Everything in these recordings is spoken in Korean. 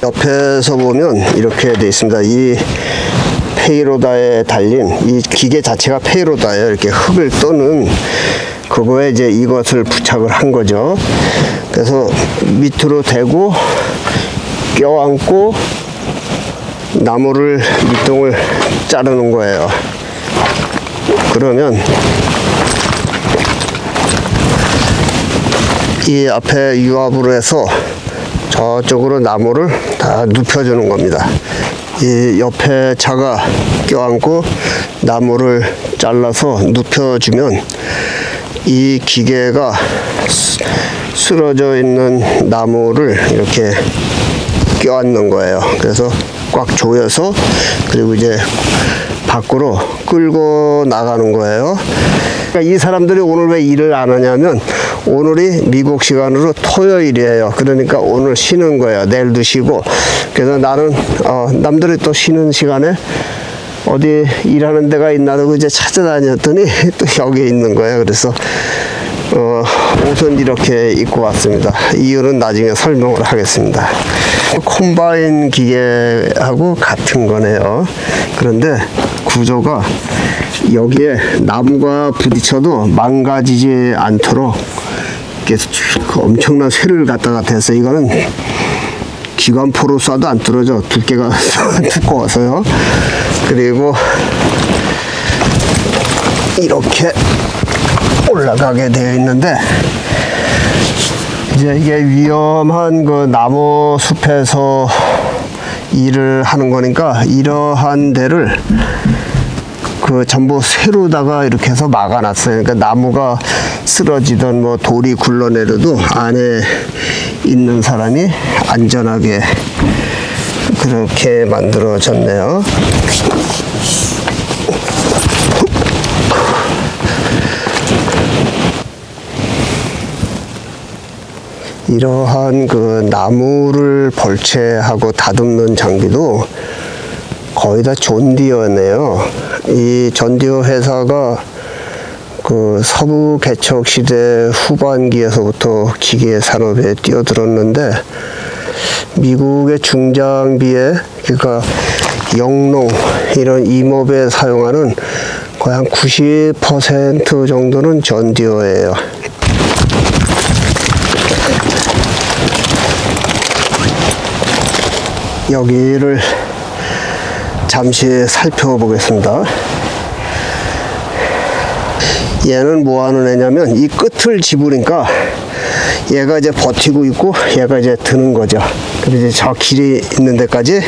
옆에서 보면 이렇게 돼 있습니다. 이 페이로다에 달린 이 기계 자체가 페이로다예요. 이렇게 흙을 떠는 그거에 이제 이것을 부착을 한 거죠. 그래서 밑으로 대고 껴안고 나무를 밑동을 자르는 거예요. 그러면 이 앞에 유압으로 해서 저쪽으로 나무를 다 눕혀주는 겁니다. 이 옆에 차가 껴안고 나무를 잘라서 눕혀주면 이 기계가 쓰러져 있는 나무를 이렇게 껴안는 거예요. 그래서 꽉 조여서 그리고 이제 밖으로 끌고 나가는 거예요. 그러니까 이 사람들이 오늘 왜 일을 안 하냐면 오늘이 미국 시간으로 토요일이에요. 그러니까 오늘 쉬는 거예요. 내일도 쉬고. 그래서 나는 남들이 또 쉬는 시간에 어디 일하는 데가 있나 하고 이제 찾아다녔더니 또 여기에 있는 거예요. 그래서 옷은 이렇게 입고 왔습니다. 이유는 나중에 설명을 하겠습니다. 콤바인 기계하고 같은 거네요. 그런데 구조가 여기에 나무가 부딪혀도 망가지지 않도록 이렇게 엄청난 쇠를 갖다가 대서 이거는 기관포로 쏴도 안 뚫어져. 두께가 두꺼워서요. 그리고 이렇게 올라가게 되어 있는데 이제 이게 위험한 그 나무 숲에서 일을 하는 거니까 이러한 데를 그 전부 쇠로다가 이렇게 해서 막아놨어요. 그러니까 나무가 쓰러지던 뭐 돌이 굴러내려도 안에 있는 사람이 안전하게 그렇게 만들어졌네요. 이러한 그 나무를 벌채하고 다듬는 장비도 거의 다 존디어네요. 이 존디어 회사가 그 서부 개척 시대 후반기에서부터 기계 산업에 뛰어들었는데 미국의 중장비에 그러니까 영농 이런 임업에 사용하는 거의 한 90% 정도는 존디어예요. 여기를 잠시 살펴보겠습니다. 얘는 뭐 하는 애냐면 이 끝을 집으니까 얘가 이제 버티고 있고 얘가 이제 드는 거죠. 그리고 이제 저 길이 있는 데까지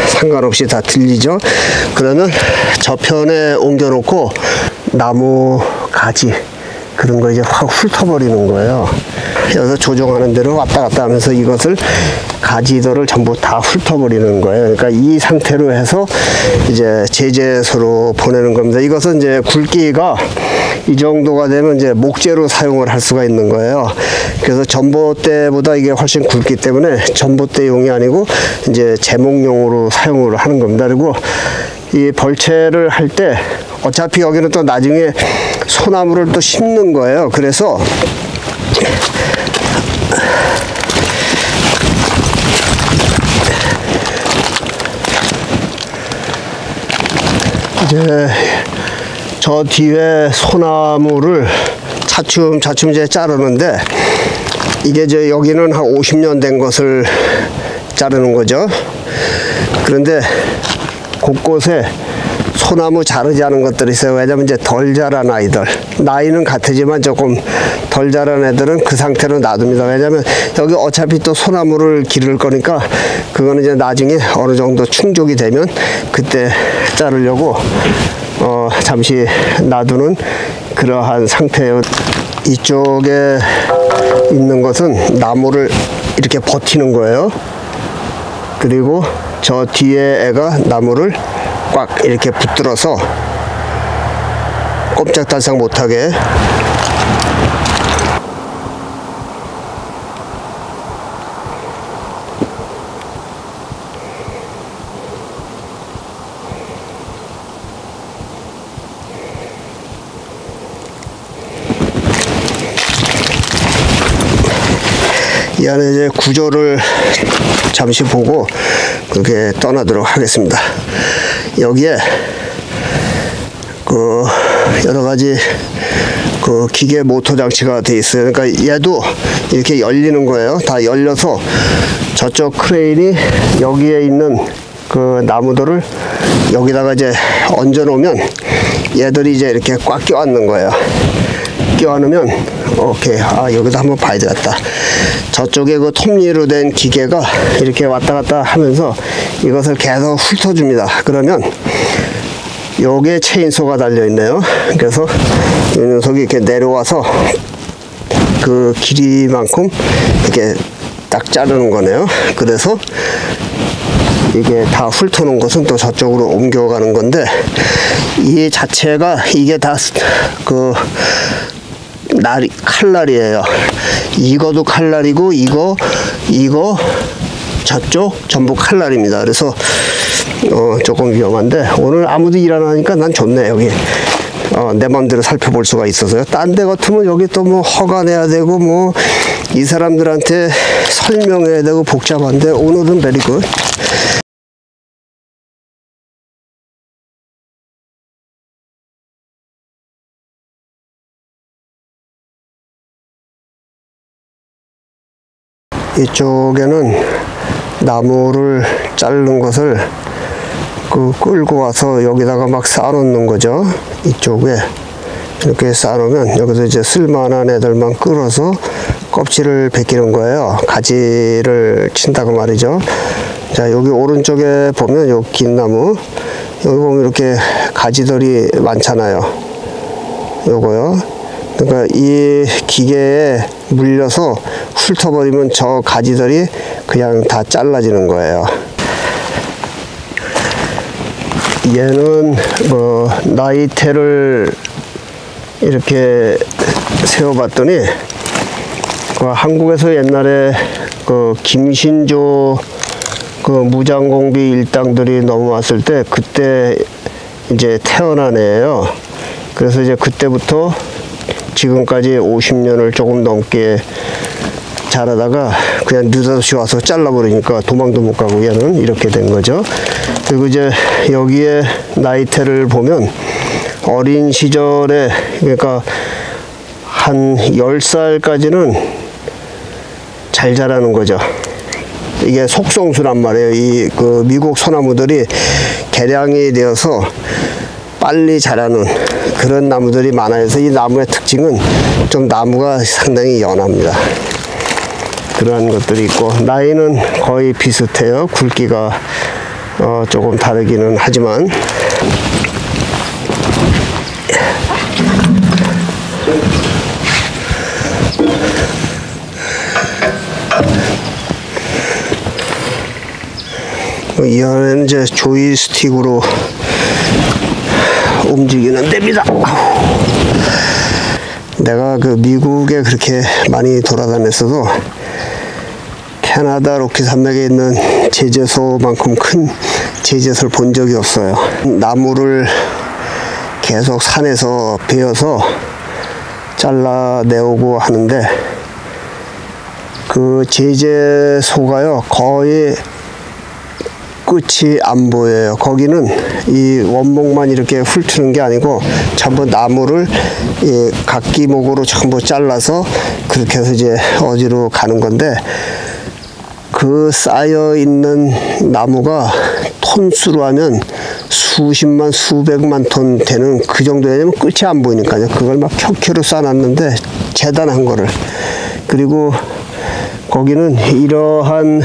상관없이 다 들리죠. 그러면 저편에 옮겨 놓고 나무 가지 그런 거 이제 확 훑어버리는 거예요. 여기서 조종하는 대로 왔다 갔다 하면서 이것을 가지들을 전부 다 훑어버리는 거예요. 그러니까 이 상태로 해서 이제 제재소로 보내는 겁니다. 이것은 이제 굵기가 이 정도가 되면 이제 목재로 사용을 할 수가 있는 거예요. 그래서 전봇대보다 이게 훨씬 굵기 때문에 전봇대용이 아니고 이제 제목용으로 사용을 하는 겁니다. 그리고 이 벌채를 할 때 어차피 여기는 또 나중에 소나무를 또 심는 거예요. 그래서 이제 저 뒤에 소나무를 차츰 이제 자르는데 이게 이제 여기는 한 50년 된 것을 자르는 거죠. 그런데 곳곳에 소나무 자르지 않은 것들이 있어요. 왜냐면 이제 덜 자란 아이들, 나이는 같으지만 조금 덜 자란 애들은 그 상태로 놔둡니다. 왜냐면 여기 어차피 또 소나무를 기를 거니까 그거는 이제 나중에 어느 정도 충족이 되면 그때 자르려고 잠시 놔두는 그러한 상태예요. 이쪽에 있는 것은 나무를 이렇게 버티는 거예요. 그리고 저 뒤에 애가 나무를 꽉 이렇게 붙들어서 꼼짝달싹 못하게 이 안에 이제 구조를 잠시 보고 그렇게 떠나도록 하겠습니다. 여기에 그 여러 가지 그 기계 모터 장치가 돼 있어요. 그러니까 얘도 이렇게 열리는 거예요. 다 열려서 저쪽 크레인이 여기에 있는 그 나무들을 여기다가 이제 얹어 놓으면 얘들이 이제 이렇게 꽉 껴안는 거예요. 껴안으면 오케이. 여기도 한번 봐야 되겠다. 저쪽에 그 톱니로 된 기계가 이렇게 왔다 갔다 하면서 이것을 계속 훑어줍니다. 그러면 여기에 체인소가 달려 있네요. 그래서 이 녀석이 이렇게 내려와서 그 길이만큼 이렇게 딱 자르는 거네요. 그래서 이게 다 훑어놓은 것은 또 저쪽으로 옮겨가는 건데, 이 자체가 이게 다 그 칼날이에요. 이거도 칼날이고 이거 저쪽 전부 칼날입니다. 그래서 조금 위험한데 오늘 아무도 일 안 하니까 난 좋네. 여기 내 맘대로 살펴볼 수가 있어서요. 딴 데 같으면 여기 또 뭐 허가 내야 되고 뭐 이 사람들한테 설명해야 되고 복잡한데 오늘은 베리 굿. 이쪽에는 나무를 자르는 것을 끌고 와서 여기다가 막 쌓아놓는 거죠. 이쪽에 이렇게 쌓아놓으면 여기서 이제 쓸만한 애들만 끌어서 껍질을 벗기는 거예요. 가지를 친다고 말이죠. 자, 여기 오른쪽에 보면 요 긴 나무, 여기 보면 이렇게 가지들이 많잖아요. 요거요. 그러니까 이 기계에 물려서 훑어버리면 저 가지들이 그냥 다 잘라지는 거예요. 얘는 뭐 나이테를 이렇게 세워봤더니 그 한국에서 옛날에 그 김신조 그 무장공비 일당들이 넘어왔을 때 그때 이제 태어난 애예요. 그래서 이제 그때부터 지금까지 50년을 조금 넘게 자라다가 그냥 느닷없이 와서 잘라버리니까 도망도 못 가고 얘는 이렇게 된 거죠. 그리고 이제 여기에 나이테를 보면 어린 시절에, 그러니까 한 10살까지는 잘 자라는 거죠. 이게 속성수란 말이에요. 이 그 미국 소나무들이 개량이 되어서 빨리 자라는 그런 나무들이 많아요. 이 나무의 특징은 좀 나무가 상당히 연합니다. 그러한 것들이 있고, 나이는 거의 비슷해요. 굵기가 조금 다르기는 하지만. 이 안에는 이제 조이스틱으로 움직이는 데입니다. 내가 그 미국에 그렇게 많이 돌아다녔어도 캐나다 로키 산맥에 있는 제재소만큼 큰 제재소를 본 적이 없어요. 나무를 계속 산에서 베어서 잘라내오고 하는데 그 제재소가요 거의 끝이 안 보여요. 거기는 이 원목만 이렇게 훑는 게 아니고 전부 나무를 이 각기목으로 전부 잘라서 그렇게 해서 이제 어디로 가는 건데, 그 쌓여 있는 나무가 톤수로 하면 수십만 수백만 톤 되는 그 정도 되면 끝이 안 보이니까요. 그걸 막 켜켜로 쌓아놨는데 재단한 거를. 그리고 거기는 이러한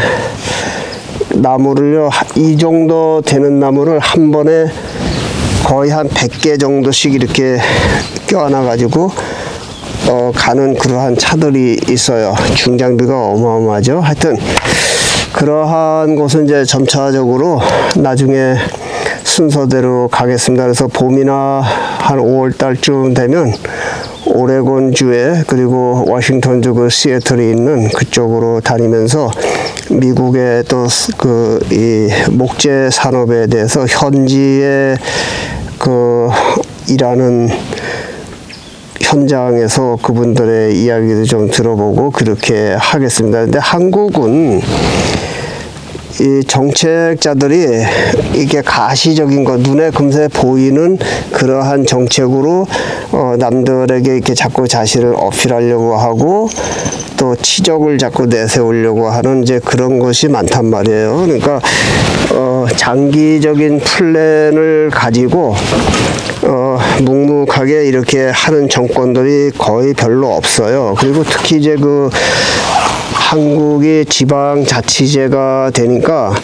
나무를요, 이 정도 되는 나무를 한 번에 거의 한 100개 정도씩 이렇게 껴안아 가지고 가는 그러한 차들이 있어요. 중장비가 어마어마하죠. 하여튼 그러한 곳은 이제 점차적으로 나중에 순서대로 가겠습니다. 그래서 봄이나 한 5월 달쯤 되면 오레곤주에, 그리고 워싱턴주 그 시애틀이 있는 그쪽으로 다니면서 미국의 또 그 이 목재 산업에 대해서 현지에 그 일하는 현장에서 그분들의 이야기도 좀 들어보고 그렇게 하겠습니다. 근데 한국은 이 정책자들이 이게 가시적인 것, 눈에 금세 보이는 그러한 정책으로 남들에게 이렇게 자꾸 자신을 어필하려고 하고 또 치적을 자꾸 내세우려고 하는 이제 그런 것이 많단 말이에요. 그러니까 장기적인 플랜을 가지고 묵묵하게 이렇게 하는 정권들이 거의 별로 없어요. 그리고 특히 이제 그 한국이 지방자치제가 되니까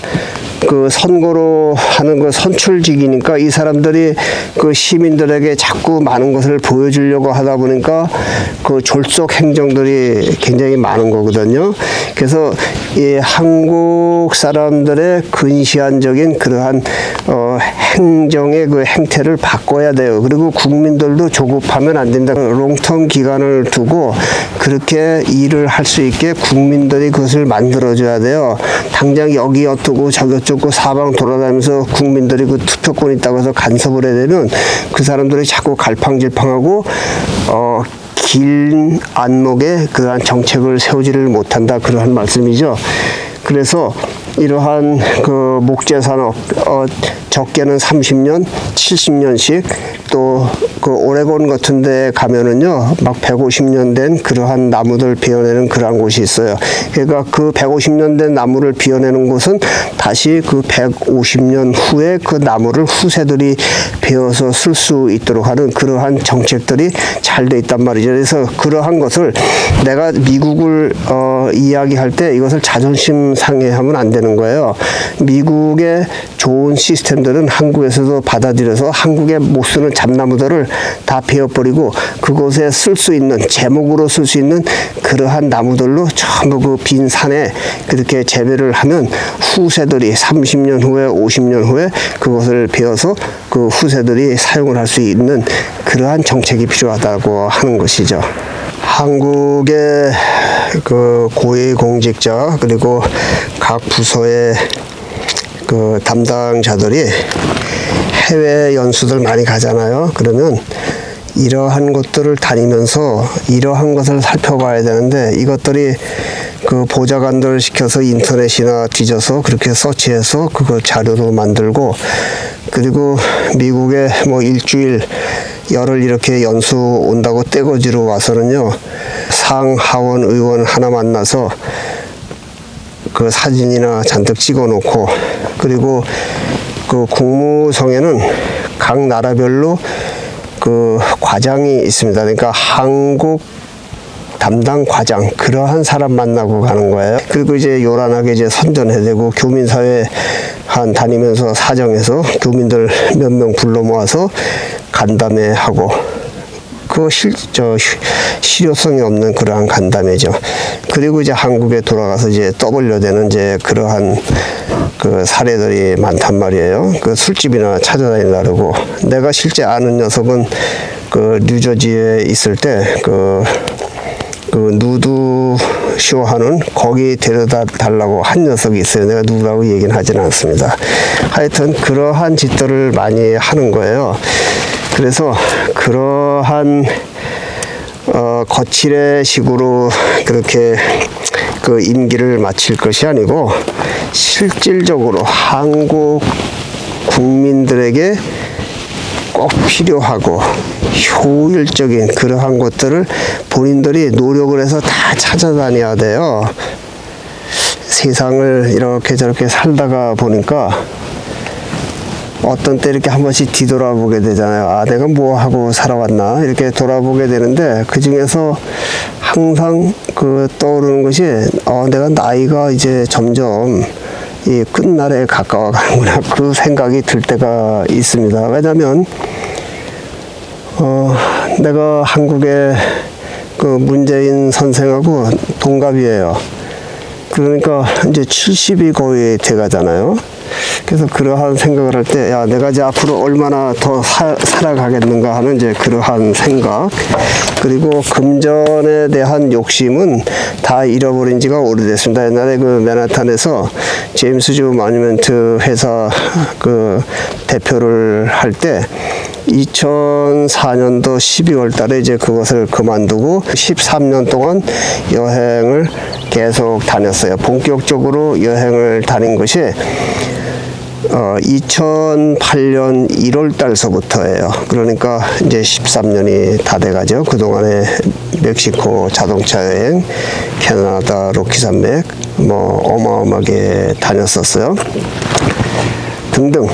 그 선거로 하는 그 선출직이니까 이 사람들이 그 시민들에게 자꾸 많은 것을 보여주려고 하다 보니까 그 졸속 행정들이 굉장히 많은 거거든요. 그래서 이 한국 사람들의 근시안적인 그러한 행정의 그 행태를 바꿔야 돼요. 그리고 국민들도 조급하면 안 됩니다. 롱텀 기간을 두고 그렇게 일을 할 수 있게 국민들이 그것을 만들어줘야 돼요. 당장 여기 어떻고 저기 어쩌고 사방 돌아다니면서 국민들이 그 투표권 있다고 해서 간섭을 해야 되면 그 사람들이 자꾸 갈팡질팡하고 긴 안목에 그러한 정책을 세우지를 못한다, 그러한 말씀이죠. 그래서 이러한 그 목재산업 적게는 30년, 70년씩 또 그 오레곤 같은 데 가면은요 막 150년 된 그러한 나무들 베어내는 그러한 곳이 있어요. 그러니까 그 150년 된 나무를 베어내는 곳은 다시 그 150년 후에 그 나무를 후세들이 베어서 쓸 수 있도록 하는 그러한 정책들이 잘 돼 있단 말이죠. 그래서 그러한 것을 내가 미국을 이야기할 때 이것을 자존심 상해하면 안 되는 거예요. 미국의 좋은 시스템들은 한국에서도 받아들여서 한국에 못 쓰는 잡나무들을 다 베어버리고 그곳에 쓸 수 있는, 제목으로 쓸 수 있는 그러한 나무들로 전부 그 빈 산에 그렇게 재배를 하면 후세들이 30년 후에 50년 후에 그것을 베어서 그 후세들이 사용을 할 수 있는 그러한 정책이 필요하다고 하는 것이죠. 한국의 그 고위공직자 그리고 각 부서의 그 담당자들이 해외 연수들 많이 가잖아요. 그러면 이러한 곳들을 다니면서 이러한 것을 살펴봐야 되는데 이것들이 그 보좌관들 시켜서 인터넷이나 뒤져서 그렇게 서치해서 그거 자료로 만들고 그리고 미국에 뭐 일주일 열흘 이렇게 연수 온다고 떼거지로 와서는요 상하원 의원 하나 만나서 그 사진이나 잔뜩 찍어 놓고 그리고 그 국무성에는 각 나라별로 그 과장이 있습니다. 그러니까 한국 담당 과장 그러한 사람 만나고 가는 거예요. 그리고 이제 요란하게 이제 선전해대고 교민사회 한 다니면서 사정해서 교민들 몇 명 불러 모아서 간담회하고 그 실효성이 없는 그러한 간담회죠. 그리고 이제 한국에 돌아가서 이제 떠벌려대는 이제 그러한 그 사례들이 많단 말이에요. 그 술집이나 찾아다니려고. 내가 실제 아는 녀석은 그 뉴저지에 있을 때 그 누드 쇼 하는 거기 데려다 달라고 한 녀석이 있어요. 내가 누구라고 얘기는 하지는 않습니다. 하여튼 그러한 짓들을 많이 하는 거예요. 그래서 그러한 거칠의 식으로 그렇게 그 임기를 마칠 것이 아니고 실질적으로 한국 국민들에게 꼭 필요하고 효율적인 그러한 것들을 본인들이 노력을 해서 다 찾아다녀야 돼요. 세상을 이렇게 저렇게 살다가 보니까 어떤 때 이렇게 한 번씩 뒤돌아보게 되잖아요. 아, 내가 뭐 하고 살아왔나 이렇게 돌아보게 되는데 그 중에서 항상 그 떠오르는 것이 내가 나이가 이제 점점 이 끝날에 가까워 가는구나 그 생각이 들 때가 있습니다. 왜냐하면 내가 한국의 그 문재인 선생하고 동갑이에요. 그러니까 이제 70이 거의 돼가잖아요. 그래서 그러한 생각을 할 때, 야, 내가 이제 앞으로 얼마나 더 살아가겠는가 하는 이제 그러한 생각. 그리고 금전에 대한 욕심은 다 잃어버린 지가 오래됐습니다. 옛날에 그 맨하탄에서 제임스 주 모뉴먼트 회사 그 대표를 할 때, 2004년도 12월 달에 이제 그것을 그만두고 13년 동안 여행을 계속 다녔어요. 본격적으로 여행을 다닌 것이 2008년 1월 달서부터예요. 그러니까 이제 13년이 다 돼가죠. 그동안에 멕시코 자동차 여행, 캐나다 로키산맥 뭐 어마어마하게 다녔었어요. 등등.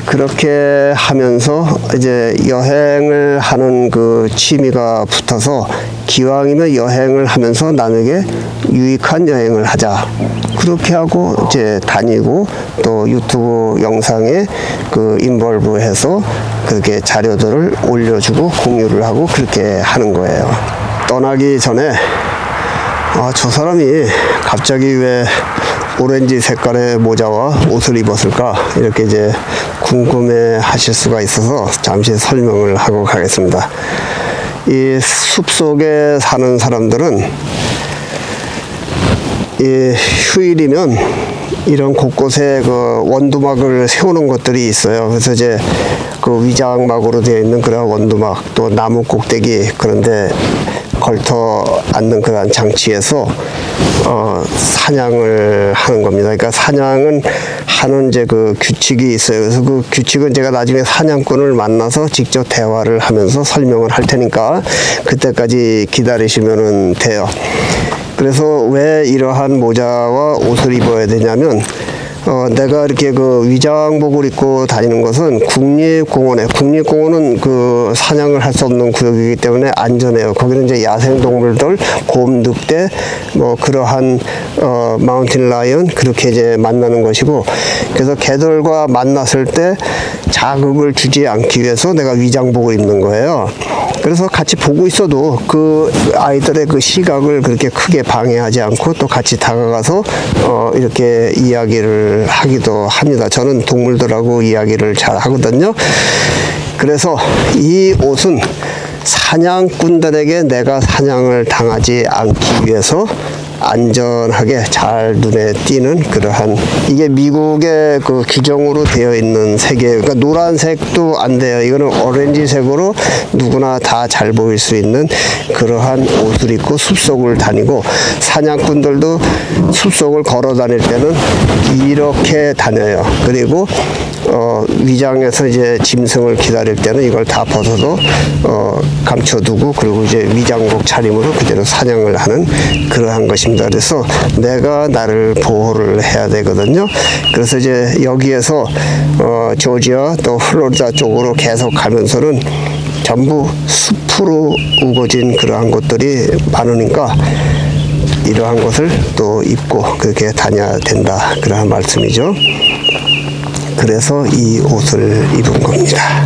그렇게 하면서 이제 여행을 하는 그 취미가 붙어서 기왕이면 여행을 하면서 남에게 유익한 여행을 하자. 그렇게 하고 이제 다니고 또 유튜브 영상에 그 인볼브해서 그렇게 자료들을 올려주고 공유를 하고 그렇게 하는 거예요. 떠나기 전에 저 사람이 갑자기 왜 오렌지 색깔의 모자와 옷을 입었을까 이렇게 이제 궁금해 하실 수가 있어서 잠시 설명을 하고 가겠습니다. 이 숲속에 사는 사람들은 이 휴일이면 이런 곳곳에 그 원두막을 세우는 것들이 있어요. 그래서 이제 그 위장막으로 되어 있는 그런 원두막, 또 나무 꼭대기, 그런데 걸터 앉는 그런 장치에서 사냥을 하는 겁니다. 그러니까 사냥은 하는 이제 그 규칙이 있어요. 그래서 그 규칙은 제가 나중에 사냥꾼을 만나서 직접 대화를 하면서 설명을 할 테니까 그때까지 기다리시면 돼요. 그래서 왜 이러한 모자와 옷을 입어야 되냐면 내가 이렇게 그 위장복을 입고 다니는 것은 국립공원은 그 사냥을 할 수 없는 구역이기 때문에 안전해요. 거기는 이제 야생동물들, 곰, 늑대, 뭐 그러한 마운틴 라이언 그렇게 이제 만나는 것이고, 그래서 개들과 만났을 때 자극을 주지 않기 위해서 내가 위장복을 입는 거예요. 그래서 같이 보고 있어도 그 아이들의 그 시각을 그렇게 크게 방해하지 않고 또 같이 다가가서 이렇게 이야기를 하기도 합니다. 저는 동물들하고 이야기를 잘 하거든요. 그래서 이 옷은 사냥꾼들에게 내가 사냥을 당하지 않기 위해서 안전하게 잘 눈에 띄는 그러한, 이게 미국의 그 규정으로 되어 있는 색이에요. 그러니까 노란색도 안 돼요. 이거는 오렌지색으로 누구나 다 잘 보일 수 있는 그러한 옷을 입고 숲속을 다니고, 사냥꾼들도 숲속을 걸어 다닐 때는 이렇게 다녀요. 그리고 위장에서 이제 짐승을 기다릴 때는 이걸 다 벗어도 감춰두고, 그리고 이제 위장복 차림으로 그대로 사냥을 하는 그러한 것입니다. 그래서 내가 나를 보호를 해야 되거든요. 그래서 이제 여기에서 조지아 또 플로리다 쪽으로 계속 가면서는 전부 숲으로 우거진 그러한 곳들이 많으니까 이러한 것을 또 입고 그렇게 다녀야 된다, 그러한 말씀이죠. 그래서 이 옷을 입은 겁니다.